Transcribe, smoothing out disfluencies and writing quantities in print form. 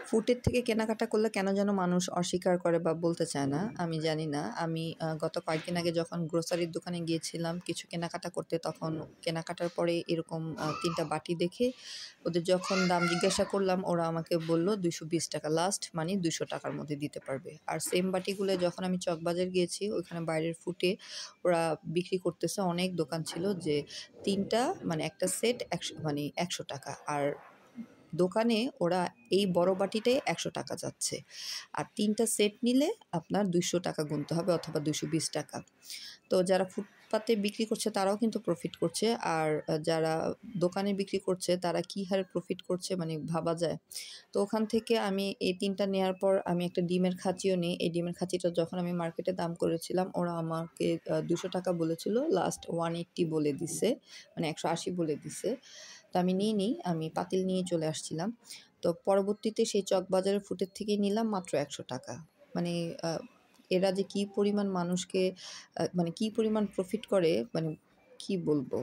ফুডের থেকে কেনাকাটা করলে কেন যেন মানুষ অস্বীকার করে বা বলতে চায় না, আমি জানি না। আমি গত কয়েকদিন আগে যখন গ্রোসারির দোকানে গিয়েছিলাম কিছু কেনাকাটা করতে, তখন কেনাকাটার পরে এরকম ৩ টা বাটি দেখে ওদের যখন দাম জিজ্ঞাসা করলাম, ওরা আমাকে বলল ৳২২০ লাস্ট মানি ৳২০০ র মধ্যে দিতে পারবে। আর সেম বাটিগুলো যখন আমি চকবাজার গিয়েছি, ওইখানে বাইরের ফুটে ওরা বিক্রি করতেছে, অনেক দোকান ছিল যে ৩ টা মানে একটা সেট মানে ৳১০০ আর দোকানে ওরা এই বড় বাটিটাই ৳১০০ যাচ্ছে। আর ৩ টা সেট নিলে আপনার ৳২০০ গুনতে হবে অথবা ৳২২০। তো যারা ফুটপাতে বিক্রি করছে তারাও কিন্তু প্রফিট করছে। আর যারা দোকানে বিক্রি করছে তারা কি হারে প্রফিট করছে মানে ভাবা যায়। তো ওখান থেকে আমি এই ৩ টা নেয়ার পর আমি একটা ডিমের খাঁচিও নিই। এই ডিমের খাঁচিটা যখন আমি মার্কেটে দাম করেছিলাম, ওরা আমাকে ৳২০০ বলেছিল, লাস্ট 180 বলে দিছে, মানে ১৮০ বলে দিছে। তো আমি নিইনি, আমি পাতিল নিয়ে চলে আসছিলাম। তো পরবর্তীতে সেই চকবাজারের ফুটের থেকেই নিলাম মাত্র ৳১০০। মানে আ এরা যে কি পরিমাণ মানুষকে মানে কি পরিমাণ প্রফিট করে, মানে কি বলবো?